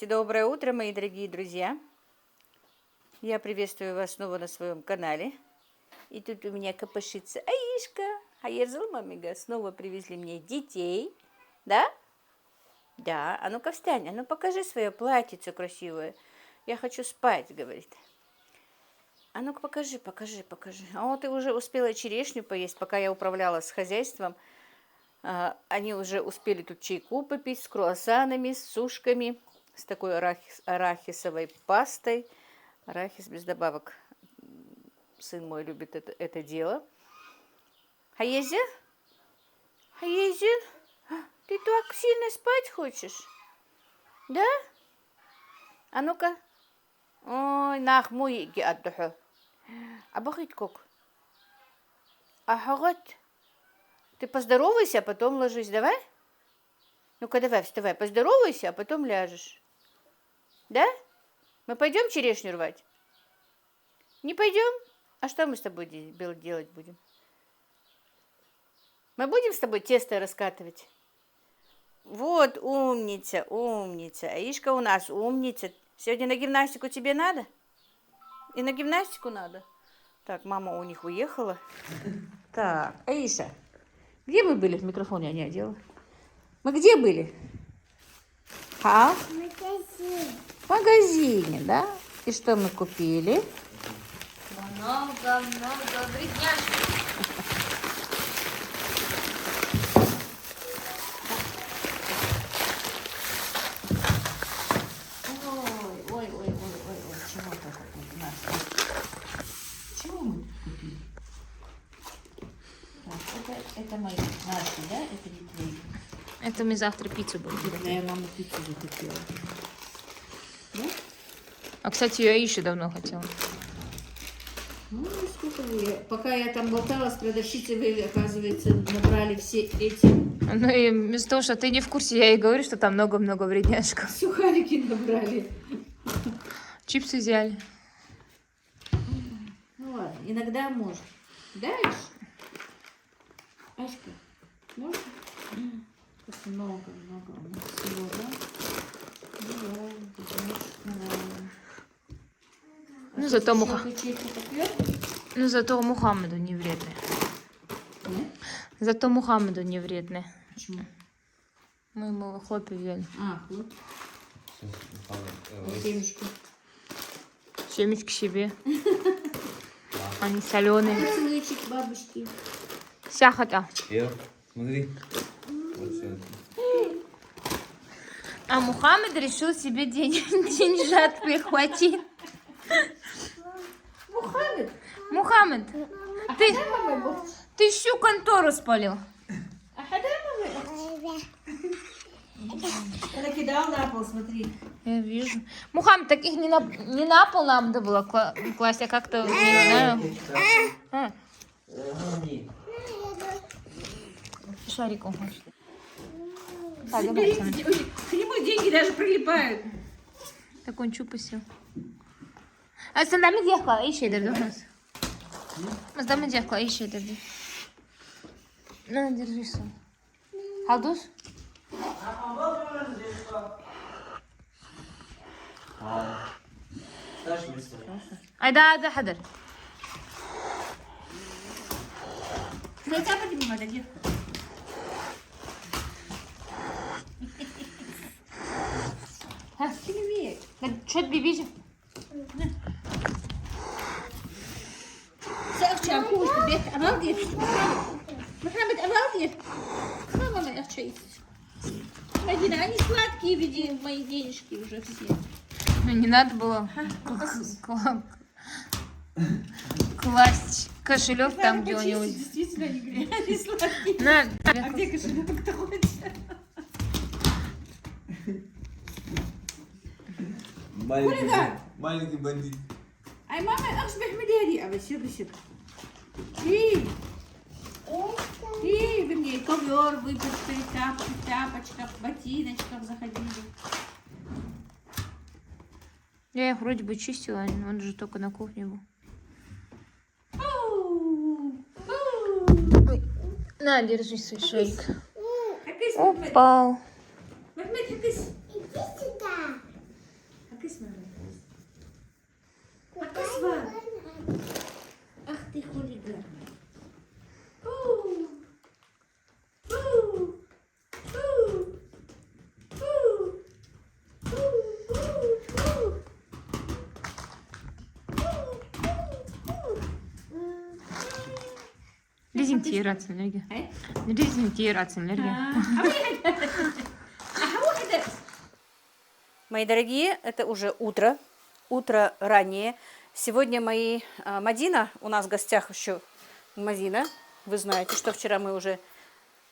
Доброе утро, мои дорогие друзья. Я приветствую вас снова на своем канале. И тут у меня копошится Аишка. Хаерзал мамига. Снова привезли мне детей. Да? Да. А ну-ка встань. А ну покажи свое платьице красивое. Я хочу спать, говорит. А ну-ка покажи. А вот ты уже успела черешню поесть, пока я управлялась с хозяйством. Они уже успели тут чайку попить с круассанами, с сушками, с такой арахисовой пастой. Арахис без добавок. Сын мой любит это дело. Хаезя? Хаезя? Ты так сильно спать хочешь? Да? А ну-ка. Ой, нах мой ги отдыху. А бахит кок. Ахагат. Ты поздоровайся, а потом ложись, давай? Ну-ка, давай, вставай, поздоровайся, а потом ляжешь. Да? Мы пойдем черешню рвать? Не пойдем? А что мы с тобой делать будем? Мы будем с тобой тесто раскатывать? Вот, умница. Аишка у нас умница. Сегодня на гимнастику тебе надо? И на гимнастику надо? Так, мама у них уехала. Так, Аиша. Где мы были? В микрофоне я не одела. Мы где были? А? В магазине, да? И что мы купили? Много вредняшек. Ой, чего так у нас? Чего мы купили? Так, это мои наши, да? Это не твои. Это мы завтра пиццу будем делать. Я мама пиццу закупила. Да? А, кстати, я еще давно хотела. Ну, сколько вы? Пока я там болтала с продавщицей, вы, оказывается, набрали все эти... Ну и вместо того, что ты не в курсе, я ей говорю, что там много-много вредняшков. Сухарики набрали. Чипсы взяли. Ну ладно, иногда можно. Дальше. Аська, можно? Тут много у нас всего, да? Давай, давай. Ну, зато Ну, зато Мухаммеду не вредны. Зато Мухаммеду не вредны. Почему? Мы ему хлопья взяли. Хлоп. Семечки. Семечки себе. Они соленые. Поцелуйчик бабушки. Сяхата. Смотри. Вот все. А Мухаммед решил себе деньжат прихватить. Мухаммед, ты всю контору спалил. Я накидал на пол, смотри. Я вижу. Мухаммед, таких не на пол надо было класть, а как-то, не знаю. Шариком хочет. К нему деньги даже прилипают. Так он чупасил. А sen de mi diyekla iyi şeydir değil mi? Biz de mi diyekla iyi şeydir diye. Ne держишься? Халдус? Айда, айда, хадыр. Ты тяпать не надо, девка. Что ты бибишь? Сахча, вкус, бег, обалдеть. Мухаммед, обалдеть. Мама моя честь. Один, они сладкие, види, мои денежки уже все. Ну, не надо было класть кошелек там, где у него... Действительно, они сладкие. А где кошелек-то хочешь? Маленький бандит. Ай, мама, أصبح مداري أبشر. Ты, вы мне ковер выпустили, в тапочках, в ботиночках заходили. Я их вроде бы чистила, он же только на кухне был. Ой. На, держи свой шарик. Упал. تي راتس نرجع نرجع تي راتس نرجع Мои дорогие, это уже утро раннее. Сегодня Мадина, у нас в гостях еще Мадина. Вы знаете, что вчера мы уже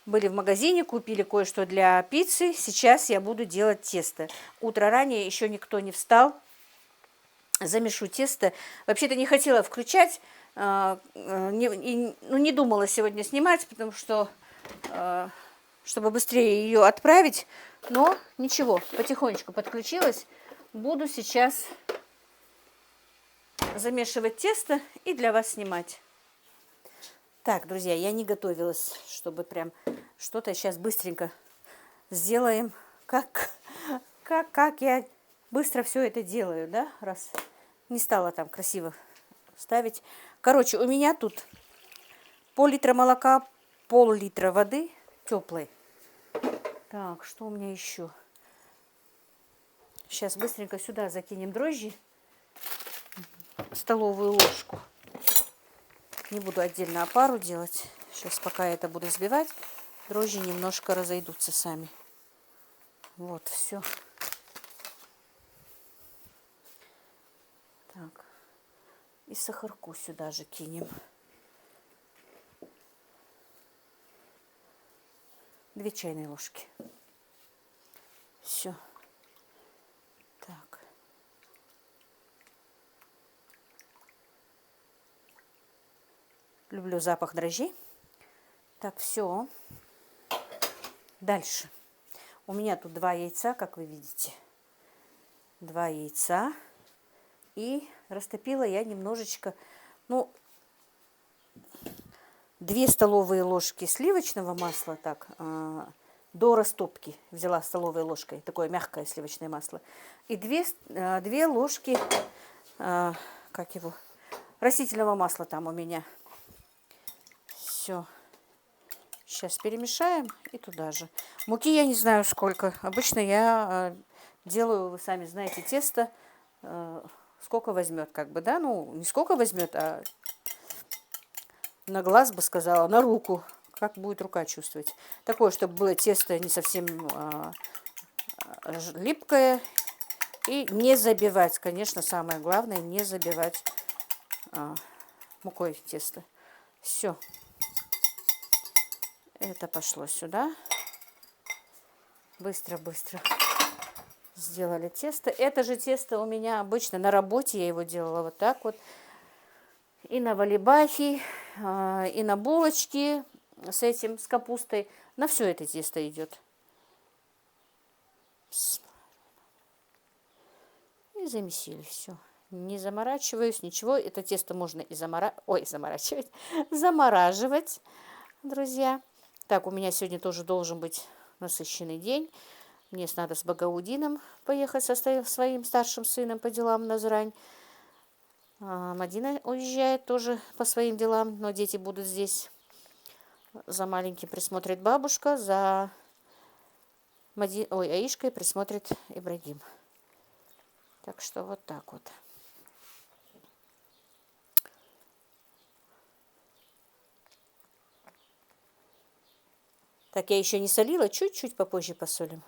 были в магазине, купили кое-что для пиццы. Сейчас я буду делать тесто. Утро раннее, еще никто не встал. Замешу тесто. Вообще-то не хотела включать, не думала сегодня снимать, потому что, чтобы быстрее ее отправить. Но ничего, потихонечку подключилась. Буду сейчас замешивать тесто и для вас снимать. Так, друзья, я не готовилась, чтобы прям что-то сейчас быстренько сделаем. Как я быстро все это делаю, да? Раз не стала там красиво ставить. Короче, у меня тут пол-литра молока, пол-литра воды теплой. Так, что у меня еще? Сейчас быстренько сюда закинем дрожжи. Столовую ложку. Не буду отдельно опару делать. Сейчас пока я это буду взбивать, дрожжи немножко разойдутся сами. Вот, все. Так. И сахарку сюда же кинем. 2 чайные ложки. Все. Так. Люблю запах дрожжей. Так, все. Дальше. У меня тут 2 яйца, как вы видите. 2 яйца. И растопила я немножечко, 2 столовые ложки сливочного масла, так, до растопки взяла столовой ложкой, такое мягкое сливочное масло. И 2 ложки, растительного масла там у меня. Все. Сейчас перемешаем и туда же. Муки я не знаю сколько. Обычно я делаю, вы сами знаете, тесто, сколько возьмет, да, не сколько возьмет, а на глаз бы сказала, на руку, как будет рука чувствовать. Такое, чтобы было тесто не совсем липкое. И не забивать, конечно, самое главное, не забивать мукой тесто. Все. Это пошло сюда. Быстро-быстро сделали тесто. Это же тесто у меня обычно на работе, я его делала вот так вот. И на валибахе, и на булочке с капустой. На все это тесто идет. И замесили все. Не заморачиваюсь, ничего. Это тесто можно и замораживать, друзья. Так, у меня сегодня тоже должен быть насыщенный день. Мне надо с Багаудином поехать со своим старшим сыном по делам в Назрань. Мадина уезжает тоже по своим делам, но дети будут здесь. За маленьким присмотрит бабушка, за Аишкой присмотрит Ибрагим. Так что вот так вот. Так, я еще не солила, чуть-чуть попозже посолим.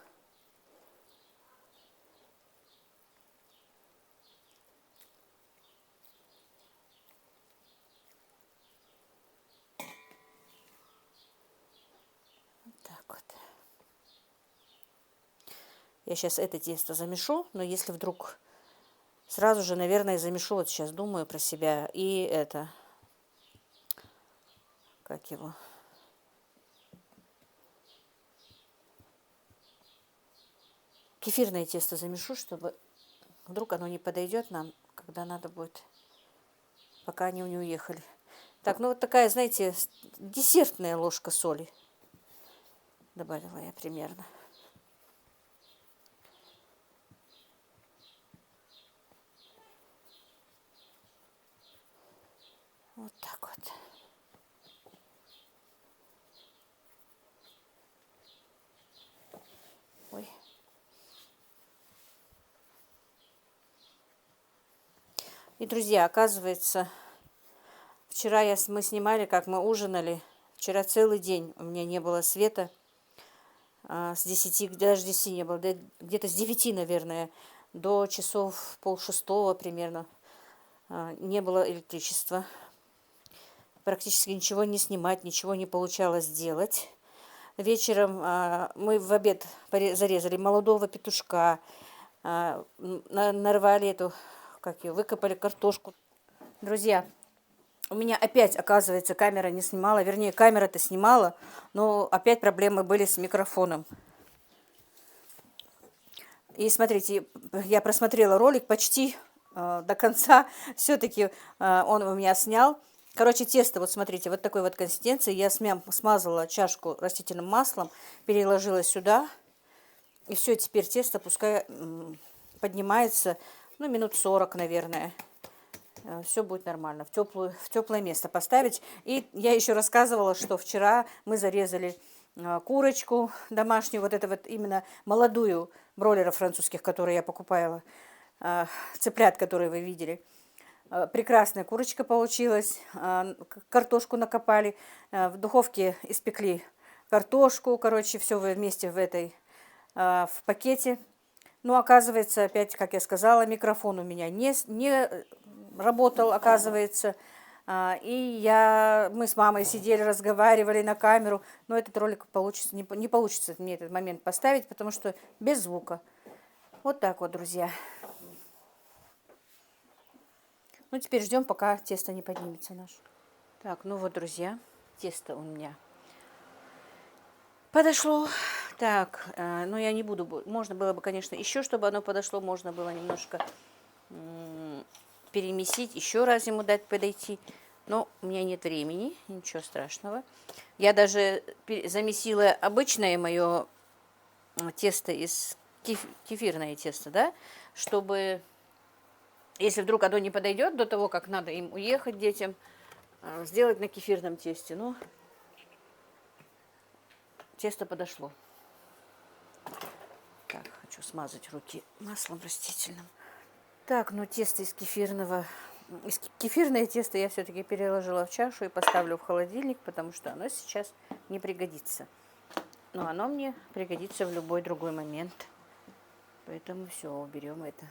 Я сейчас это тесто замешу, но если вдруг сразу же, наверное, замешу, вот сейчас думаю про себя, и это, кефирное тесто замешу, чтобы вдруг оно не подойдет нам, когда надо будет, пока они не уехали. Так, вот такая, знаете, десертная ложка соли добавила я примерно. Вот так вот. Ой. И, друзья, оказывается, вчера мы снимали, как мы ужинали. Вчера целый день у меня не было света. С 10, даже 10 не было, где-то с 9, наверное, до часов 5:30 примерно не было электричества. Практически ничего не снимать, ничего не получалось делать. Вечером мы в обед зарезали молодого петушка, нарвали эту, как ее, выкопали картошку. Друзья, у меня опять, оказывается, камера не снимала. Вернее, камера-то снимала, но опять проблемы были с микрофоном. И смотрите, я просмотрела ролик почти до конца. Все-таки он у меня снял. Короче, тесто, вот смотрите, вот такой вот консистенции. Я смазала чашку растительным маслом, переложила сюда. И все, теперь тесто пускай поднимается, ну, минут 40, наверное. Все будет нормально. В теплое место поставить. И я еще рассказывала, что вчера мы зарезали курочку домашнюю, вот это вот именно молодую бройлеров французских, которые я покупала, цыплят, которые вы видели. Прекрасная курочка получилась, картошку накопали, в духовке испекли картошку, короче, все вместе в пакете. Но оказывается, опять, как я сказала, микрофон у меня не работал, оказывается. И мы с мамой сидели, разговаривали на камеру, но этот ролик не получится мне этот момент поставить, потому что без звука. Вот так вот, друзья. Ну, теперь ждем, пока тесто не поднимется наше. Так, ну вот, друзья, тесто у меня подошло. Так, ну я не буду, можно было бы, конечно, еще, чтобы оно подошло, можно было немножко перемесить, еще раз ему дать подойти. Но у меня нет времени, ничего страшного. Я даже замесила обычное мое тесто кефирное тесто, да, чтобы, если вдруг оно не подойдет до того, как надо им уехать детям, сделать на кефирном тесте. Но тесто подошло. Так, хочу смазать руки маслом растительным. Так, ну тесто кефирное тесто я все-таки переложила в чашу и поставлю в холодильник, потому что оно сейчас не пригодится. Но оно мне пригодится в любой другой момент. Поэтому все, уберем это.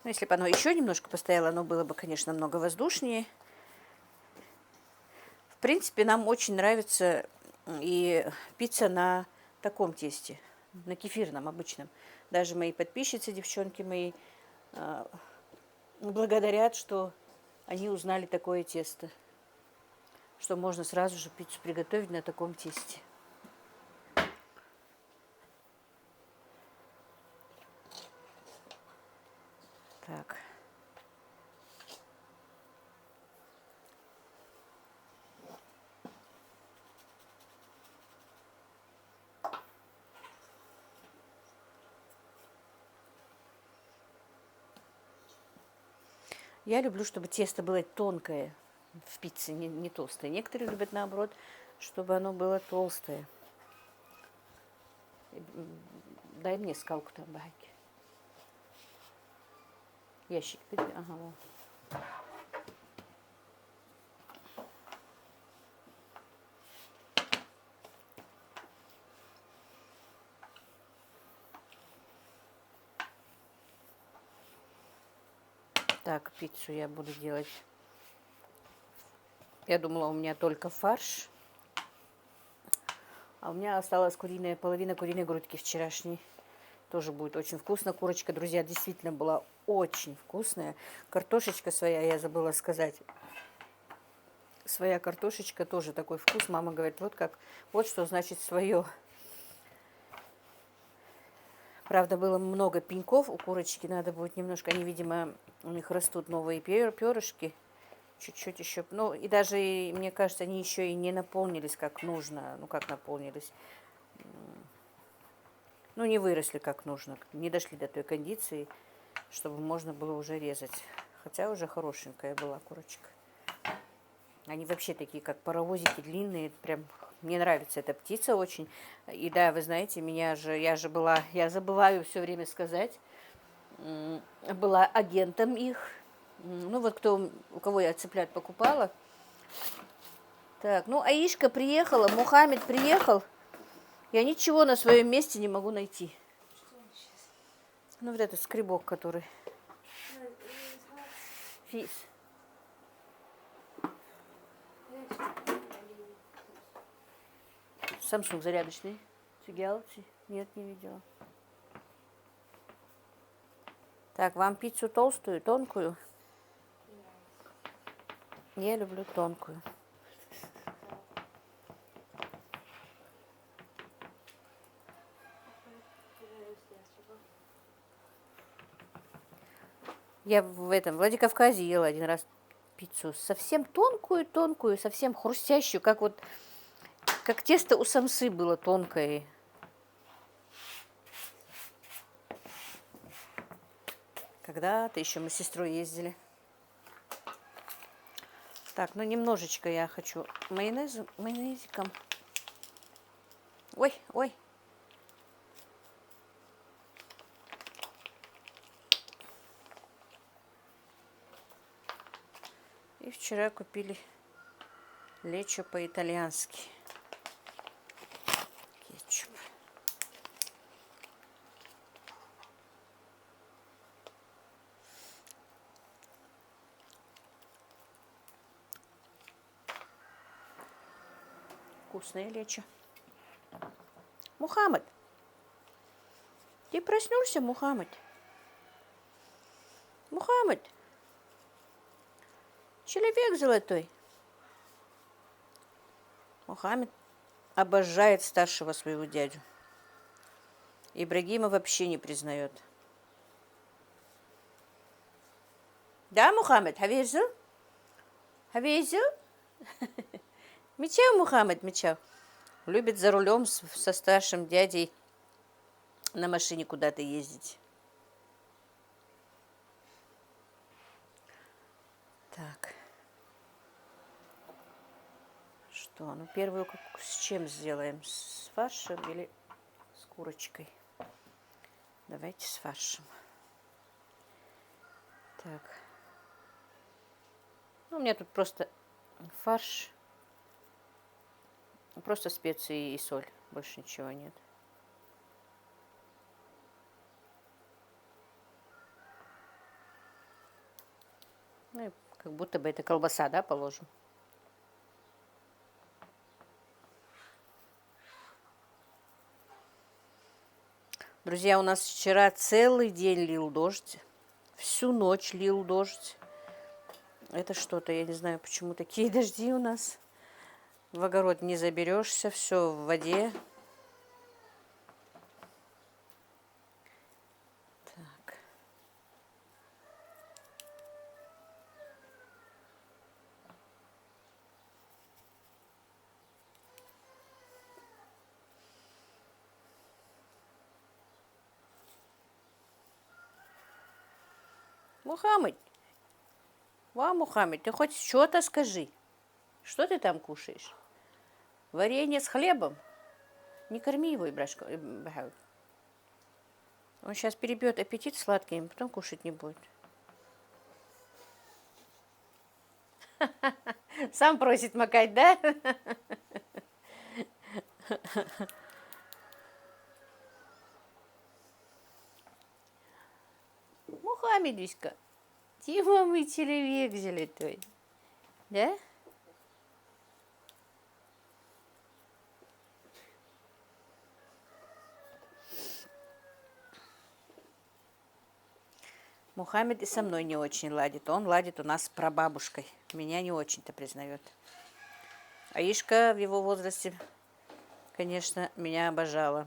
Ну, если бы оно еще немножко постояло, оно было бы, конечно, намного воздушнее. В принципе, нам очень нравится и пицца на таком тесте, на кефирном обычном. Даже мои подписчицы, девчонки мои, благодарят, что они узнали такое тесто, что можно сразу же пиццу приготовить на таком тесте. Так. Я люблю, чтобы тесто было тонкое в пицце, не толстое. Некоторые любят наоборот, чтобы оно было толстое. Дай мне скалку там, баги. Ящик. Ага, вот. Так, пиццу я буду делать. Я думала, у меня только фарш. А у меня осталась половина куриной грудки вчерашней. Тоже будет очень вкусно. Курочка, друзья, действительно была очень вкусная. Картошечка своя, я забыла сказать. Своя картошечка тоже такой вкус. Мама говорит, вот что значит свое. Правда, было много пеньков у курочки. Надо будет немножко, они, видимо, у них растут новые перышки. Чуть-чуть еще. Ну, и даже, мне кажется, они еще и не наполнились как нужно. Ну, как наполнились? Ну, не выросли как нужно. Не дошли до той кондиции, чтобы можно было уже резать. Хотя уже хорошенькая была курочка. Они вообще такие, как паровозики, длинные. Прям мне нравится эта птица очень. И да, вы знаете, я забываю все время сказать, была агентом их. Ну вот у кого я цыплят покупала. Так, ну Аишка приехала, Мухаммед приехал. Я ничего на своем месте не могу найти. Ну вот этот скребок, который. Физ. Samsung зарядочный. Galaxy? Нет, не видела. Так, вам пиццу толстую, тонкую? Я люблю тонкую. Я в этом Владикавказе ела один раз пиццу. Совсем тонкую, совсем хрустящую, как тесто у самсы было тонкое. Когда-то еще мы с сестрой ездили. Так, ну немножечко я хочу майонезиком. Ой, ой. И вчера купили лечо по-итальянски. Кетчуп. Вкусное лечо. Мухаммад, ты проснулся, Мухаммад? Мухаммад, человек золотой. Мухаммед обожает старшего своего дядю. Ибрагима вообще не признает. Да, Мухаммед, Хавизу? Хавизу? Мечау, Мухаммед, мечау. Любит за рулем со старшим дядей на машине куда-то ездить. Так. Что? Ну, первую с чем сделаем? С фаршем или с курочкой? Давайте с фаршем. Так. Ну, у меня тут просто фарш. Просто специи и соль. Больше ничего нет. Ну, как будто бы это колбаса, да, положим. Друзья, у нас вчера целый день лил дождь. Всю ночь лил дождь. Это что-то, я не знаю, почему такие дожди у нас. В огород не заберешься, все в воде. Так. Мухаммед, Мухаммед, ты хоть что-то скажи. Что ты там кушаешь? Варенье с хлебом? Не корми его, Ибрашка. Он сейчас перебьет аппетит сладким, потом кушать не будет. Сам просит макать, да? Мухаммедуська, ты мой человек золотой. Да? Мухаммед и со мной не очень ладит. Он ладит у нас с прабабушкой. Меня не очень-то признает. Аишка в его возрасте, конечно, меня обожала.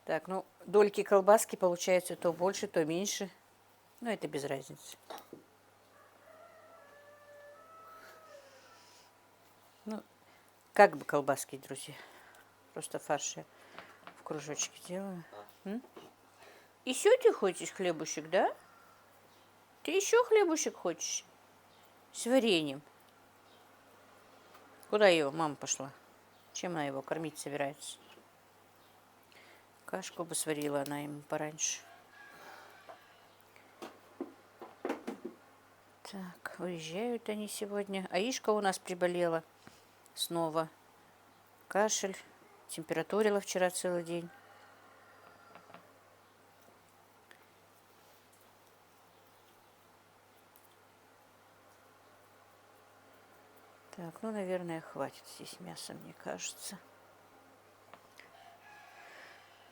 Так, ну, дольки колбаски получаются то больше, то меньше. Но это без разницы. Ну, как бы колбаски, друзья. Просто фарш я в кружочке делаю. Еще ты хочешь хлебушек, да? Ты еще хлебушек хочешь? С вареньем. Куда его мама пошла? Чем она его кормить собирается? Кашку бы сварила она ему пораньше. Так, уезжают они сегодня. Аишка у нас приболела снова. Кашель. Температурила вчера целый день. Так, ну, наверное, хватит здесь мяса, мне кажется.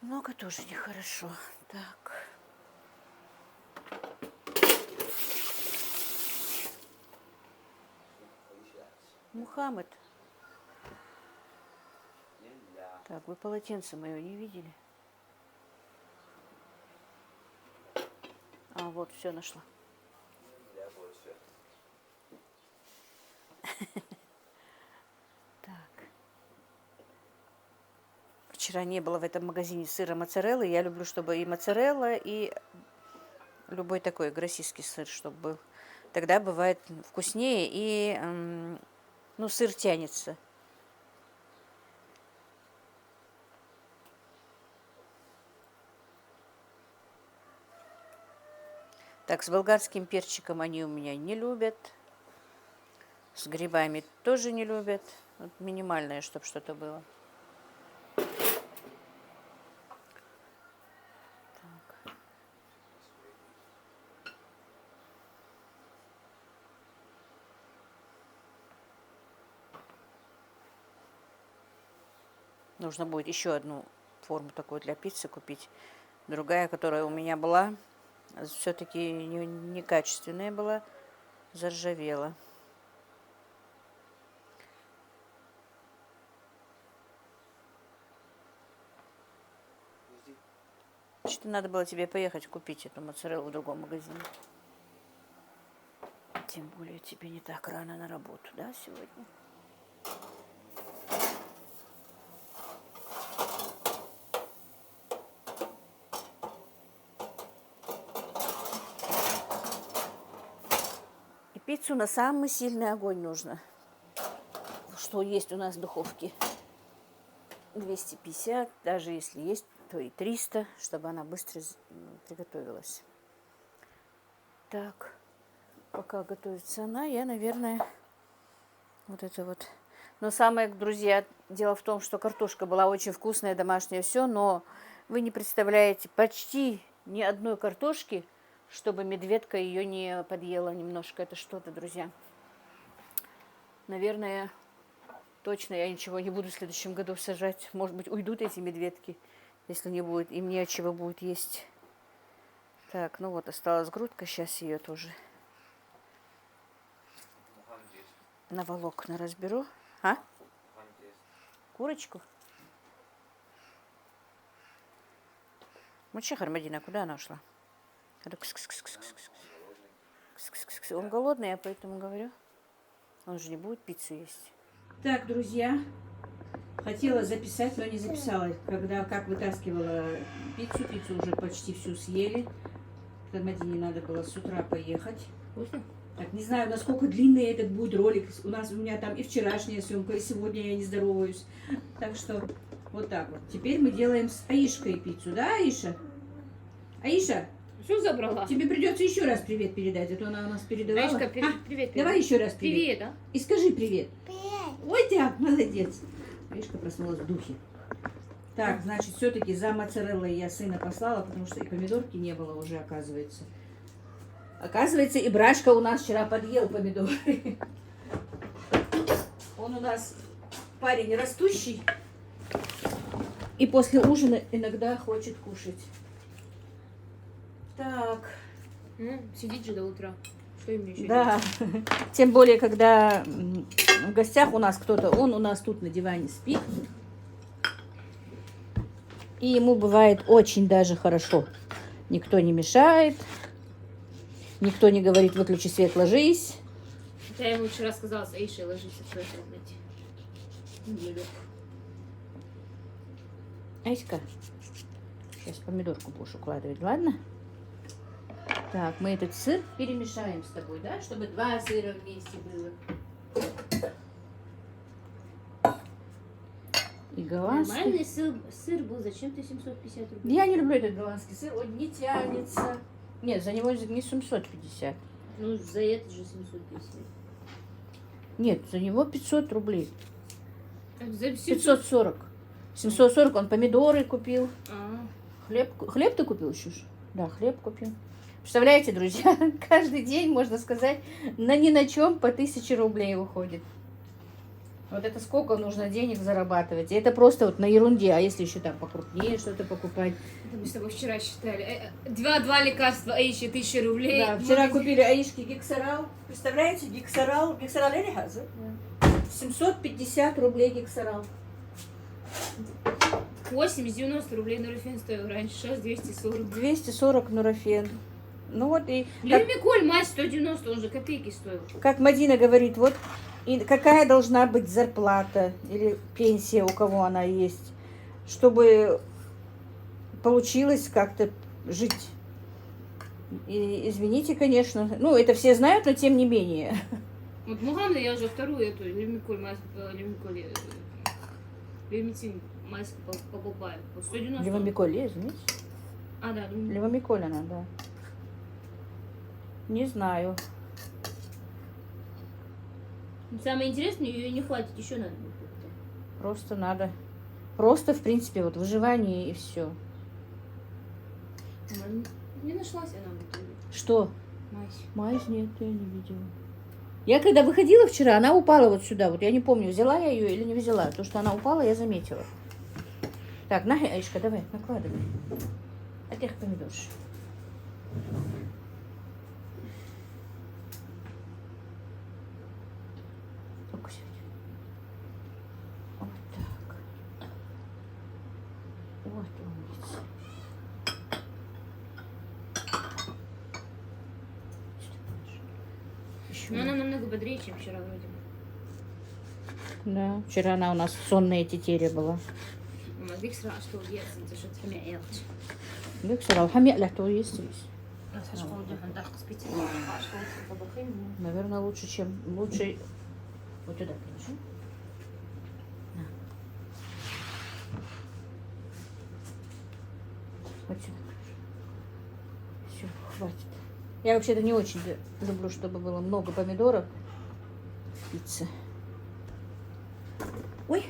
Много тоже нехорошо. Так. Мухаммед. Так, вы полотенце мое не видели? А, вот, все нашла. Так. Вчера не было в этом магазине сыра моцареллы. Я люблю, чтобы и моцарелла, и любой такой гроссийский сыр, чтобы был. Тогда бывает вкуснее и, ну, сыр тянется. Так, с болгарским перчиком они у меня не любят. С грибами тоже не любят. Вот минимальное, чтобы что-то было. Так. Нужно будет еще одну форму такую для пиццы купить. Другая, которая у меня была, все-таки некачественная была, заржавела. Что надо было тебе поехать купить эту моцареллу в другом магазине. Тем более тебе не так рано на работу, да, сегодня? И пиццу на самый сильный огонь нужно. Что есть у нас в духовке? 250, даже если есть, то и 300, чтобы она быстро приготовилась. Так, пока готовится она, я, наверное, вот это вот. Но самое, друзья, дело в том, что картошка была очень вкусная, домашняя, все, но вы не представляете, почти ни одной картошки, чтобы медведка ее не подъела немножко. Это что-то, друзья. Наверное, точно я ничего не буду в следующем году сажать. Может быть, уйдут эти медведки, если не будет, им нечего будет есть. Так, ну вот, осталась грудка, сейчас ее тоже на волокна разберу. А? Курочку? Муча Хармадина, куда она ушла? Он голодный, я поэтому говорю. Он же не будет пиццу есть. Так, друзья, хотела записать, но не записала. Как вытаскивала пиццу уже почти всю съели. К Мадине надо было с утра поехать. Вкусно? Так, не знаю, насколько длинный этот будет ролик. У меня там и вчерашняя съемка, и сегодня я не здороваюсь. Так что вот так вот. Теперь мы делаем с Аишкой пиццу, да, Аиша? Аиша, Все забрала? тебе придется еще раз привет передать, а то она у нас передавала. Аишка, привет. Давай еще раз привет. Привет, а? И скажи привет. Ой, да, молодец. Аишка проснулась в духе. Так, значит, все-таки за моцареллой я сына послала, потому что и помидорки не было уже, оказывается. Оказывается, и Брашка у нас вчера подъел помидоры. Он у нас парень растущий. И после ужина иногда хочет кушать. Так. Ну, сидит же до утра. Что им еще Да. Тем более, когда в гостях у нас кто-то, он у нас тут на диване спит. И ему бывает очень даже хорошо. Никто не мешает. Никто не говорит, выключи свет, ложись. Я ему вчера сказала, с Аишей ложись, что это, блядь. Аська, сейчас помидорку будешь укладывать, ладно? Так, мы этот сыр перемешаем с тобой, да? Чтобы два сыра вместе было. И голландский. Нормальный сыр был, зачем ты 750 рублей? Я не люблю этот голландский сыр, он не тянется. Нет, за него не 750. Ну, за это же 750. Нет, за него 500 рублей. За 540. 740 он помидоры купил. А, Хлеб ты купил еще? Да, хлеб купил. Представляете, друзья, каждый день, можно сказать, ни на чем по 1000 рублей уходит. Вот это сколько нужно денег зарабатывать. И это просто вот на ерунде. А если еще там покрупнее что-то покупать? это мы с тобой вчера считали. Два лекарства, а еще 1000 рублей. Да, вчера купили аишки Гексарал. Представляете, Гексарал. Гексарал или Хазы? 750 рублей Гексарал. 80-90 рублей нурофен стоил раньше, сейчас 240. 240 нурофен. Ну вот и... Люмиколь, мать, 190, он же копейки стоил. Как Мадина говорит, вот и какая должна быть зарплата или пенсия, у кого она есть, чтобы получилось как-то жить. И извините, конечно, ну это все знают, но тем не менее. Вот Мугамда я уже вторую эту люмиколь, люмицин маску покупаю. По 190. Левомиколь, извините. А, да, Левомиколь она, да. Не знаю. самое интересное, ее не хватит, еще надо будет. Просто надо. Просто, в принципе, вот выживание и все. Не нашлась она в итоге. Что? Мазь. Мазь нет, я не видела. Я когда выходила вчера, она упала вот сюда. Вот я не помню, взяла я ее или не взяла. То, что она упала, я заметила. Так, на, Аишка, давай, накладывай. А тех помидорш. Фокусируй. Вот так. Вот умница. Еще. Но она намного бодрее, чем вчера вроде бы. Да, вчера она у нас сонная тетеря была. ما ديك الساعة شتو ديال انت شو تحمي عيالك. Виктор, حميق لحتو يستريس. شكون دي عندك قسبيتي. شكون طبخين. Наверное, лучше, чем... Лучше... Вот туда положи. На. Вот сюда. Все, хватит. Я вообще-то не очень люблю, чтобы было много помидоров в пицце. Ой,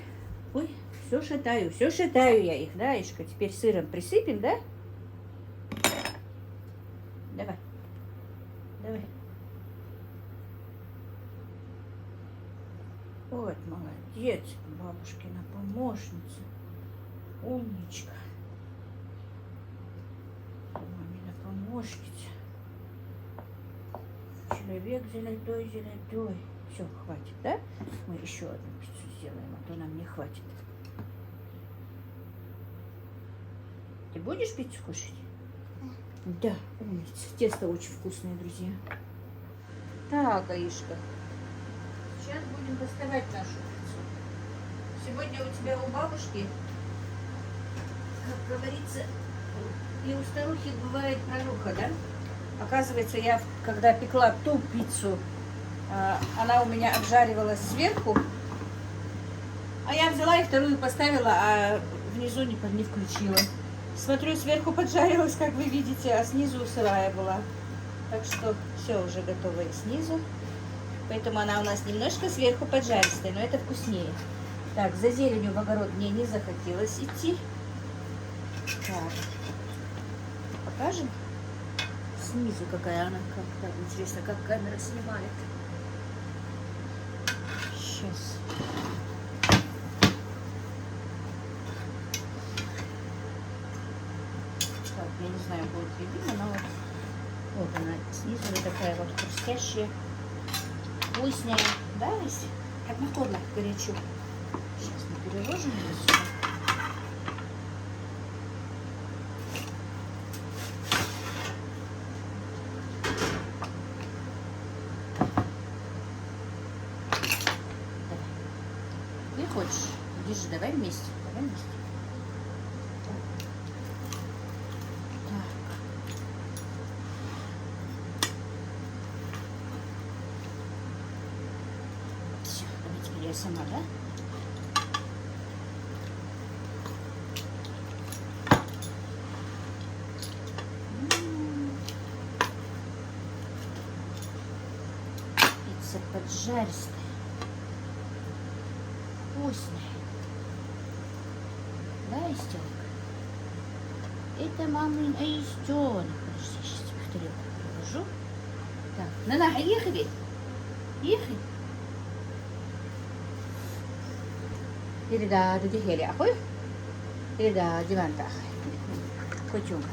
ой, все шатаю я их, да, Ишка? Теперь сыром присыпем, да? Давай, давай. Вот, молодец, бабушкина помощница. Умничка. Мамина помощница. Человек золотой. Все, хватит, да? Мы еще одну пиццу сделаем, а то нам не хватит. Ты будешь пиццу кушать? Да, умница. Тесто очень вкусное, друзья. Так, Аишка. Сейчас будем доставать нашу пиццу. Сегодня у тебя у бабушки, как говорится, и у старухи бывает прорыха, да? Оказывается, я когда пекла ту пиццу, она у меня обжаривалась сверху, а я взяла и вторую поставила, а внизу не включила. Смотрю, сверху поджарилась, как вы видите, а снизу сырая была. Так что все уже готово и снизу. Поэтому она у нас немножко сверху поджаристая, но это вкуснее. Так, за зеленью в огород мне не захотелось идти. Так, покажем снизу, какая она. Как интересно, как камера снимает. Сейчас. Так, я не знаю, будет ли видно, но вот она снизу вот такая вот хрустящая, вкусная. Да, Лися? Как на кодлах горячо. Сейчас мы переложим ее сюда. Давай. Ты хочешь? Держи, давай вместе. Давай вместе. Все, давай теперь я сама, да? мясо поджаристое. Вкусное. Да, Истёлка? Это мамин Истёлка. Подожди, сейчас в тарелку положу. Так, Нана, ехали? Ехали? Переда, тут ехали, ахой? Переда, диван-тах. Пойдем.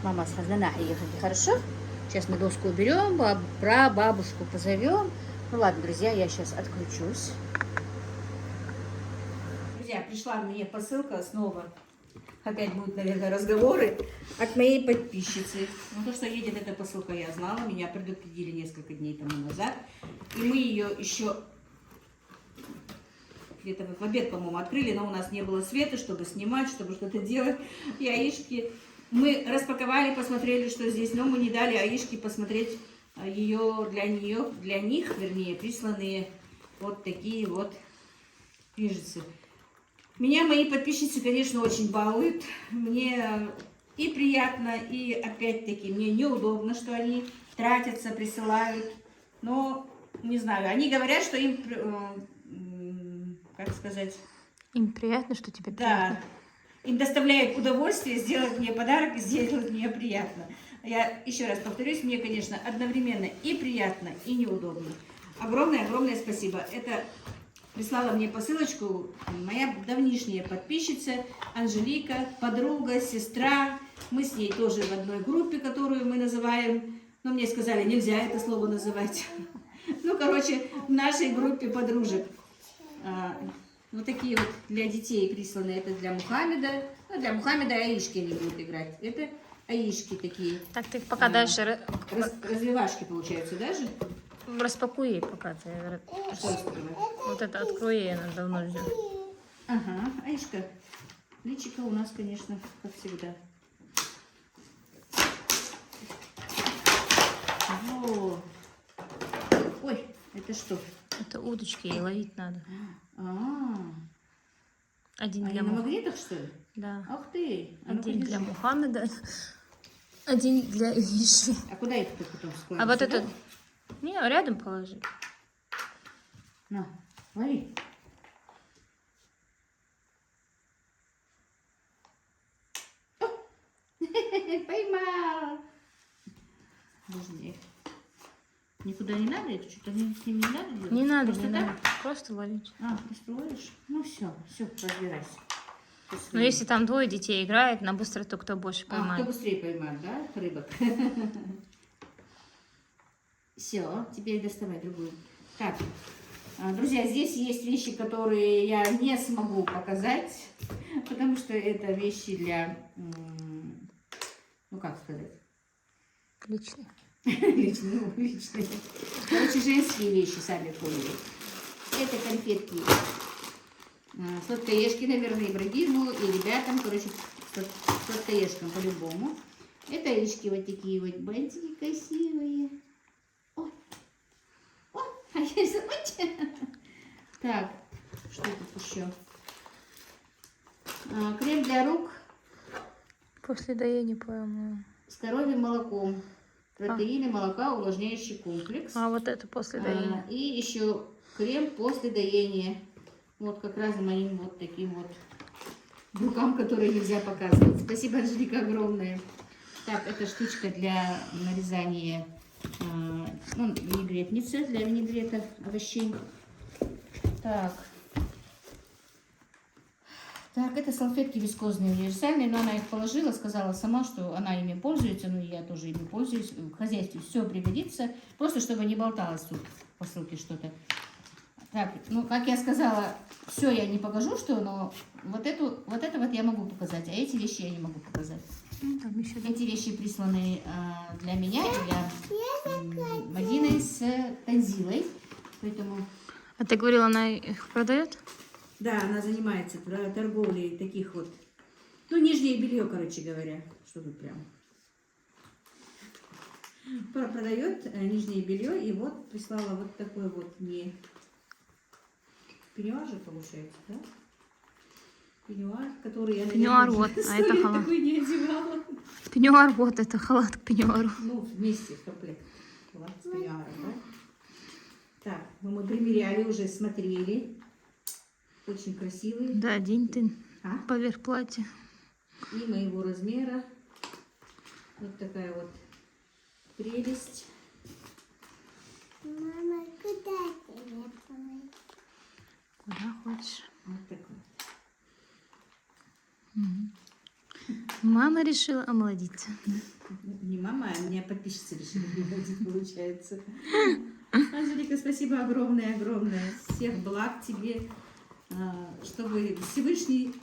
Мама с Нана ехали, хорошо? Сейчас мы доску уберем, про бабушку позовем. Ну ладно, друзья, я сейчас отключусь. Друзья, пришла мне посылка снова. Опять будут, наверное, разговоры от моей подписчицы. Ну, то, что едет эта посылка, я знала. Меня предупредили несколько дней тому назад. И мы ее еще где-то в обед, по-моему, открыли, но у нас не было света, чтобы снимать, чтобы что-то делать. И Аишки мы распаковали, посмотрели, что здесь, но мы не дали Аишке посмотреть для них, вернее, присланные вот такие вот пижицы. Меня мои подписчицы, конечно, очень балуют. Мне и приятно, и опять-таки мне неудобно, что они тратятся, присылают. Но, не знаю, они говорят, что им, как сказать... Им приятно, что тебе Да, приятно. им доставляет удовольствие сделать мне подарок и сделать мне приятно. Я еще раз повторюсь, мне, конечно, одновременно и приятно, и неудобно. Огромное-огромное спасибо. Это прислала мне посылочку моя давнишняя подписчица Анжелика, подруга, сестра. Мы с ней тоже в одной группе, которую мы называем, но мне сказали, нельзя это слово называть. Ну, короче, в нашей группе подружек. Вот такие вот для детей присланы. Это для Мухаммеда. Ну, для Мухаммеда Аишки они будут играть. Это Аишки такие. Так, ты пока дальше Развивашки получаются даже. распакуй ей пока. Ты... Что раскрывать? Вот это открой ей, она давно ждет. Ага, Аишка. Личико у нас, конечно, как всегда. Во. Ой, это что? Это удочки, ей ловить надо. А, Один они для на магнитах, что ли? Да. Ах ты. А ну-ка, Один для держи. Мухаммеда, один для Иши. А куда их ты потом складываешь? А вот Сюда? это... Не, рядом положи. На, лови. О! Поймал. Подожди. Никуда не надо? Это что-то с ними не надо делать? Не надо, Просто не так? надо. Просто ловить. А, просто ловишь? Ну все, разбирайся. Но если там двое детей играет, на быстроту кто больше Кто поймает. быстрее поймает, да, рыбок? Все, теперь доставай другую. Так, друзья, здесь есть вещи, которые я не смогу показать, потому что это вещи для, ну как сказать, Лично. личные. Короче, женские вещи, сами поняли. Это конфетки. Сладкоежки, наверное, Ибрагиму и ребятам, короче, сладкоежкам по-любому. Это яички вот такие вот бантики красивые. Ой, ой, а я забыла. Так, что тут еще? Крем для рук После доения, по-моему. с коровьим молоком. Протеины молока, увлажняющий комплекс. А вот это после доения. И еще крем после доения. Вот как раз моим вот таким вот рукам, которые нельзя показывать. Спасибо, Анжелика, огромное. Так, это штучка для нарезания винегретницы, для винегрета овощей. Так, это салфетки вискозные универсальные, но она их положила, сказала сама, что она ими пользуется, но я тоже ими пользуюсь. В хозяйстве все пригодится, просто чтобы не болталось тут в посылке что-то. Так, ну, как я сказала, все я не покажу, что, но вот это я могу показать, а эти вещи я не могу показать. Там еще Эти вещи присланы для меня, для Мадины с Танзилой, поэтому... А ты говорила, она их продает? Да, она занимается торговлей таких вот, ну, нижнее белье, короче говоря, что тут прям. Продает нижнее белье, и вот прислала вот такой вот мне пеньюар же получается, да? Пеньюар, который я, Пеньюар, наверное, вот, а это халат. такой не одевала. Пеньюар, вот это халат к пеньюару. Ну, вместе в комплект. Халат с пеньюаром, да? Так, мы примеряли уже, смотрели. Очень красивый. Да, день ты А? поверх платья. И моего размера. Вот такая вот прелесть. Мама, куда тебе? Куда хочешь. Вот такой. Мама решила омолодиться. Не мама, а меня подписчицы решили приводить, получается. Анжелика, спасибо огромное. Всех благ тебе, чтобы Всевышний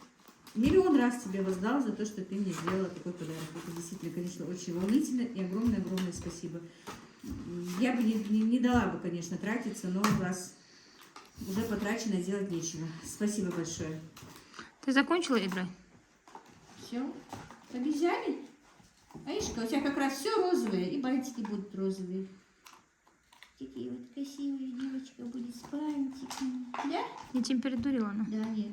миллион раз тебе воздал за то, что ты мне сделала такой подарок. Это действительно, конечно, очень волнительно и огромное спасибо. Я бы не дала бы, конечно, тратиться, но у вас уже потрачено, делать нечего. Спасибо большое. Ты закончила играть? Все, побежали? Аишка, у тебя как раз все розовое, и бантики будут розовые. Такие вот красивые, девочка будет с бантиками. Да? Не температурила она. Да, нет.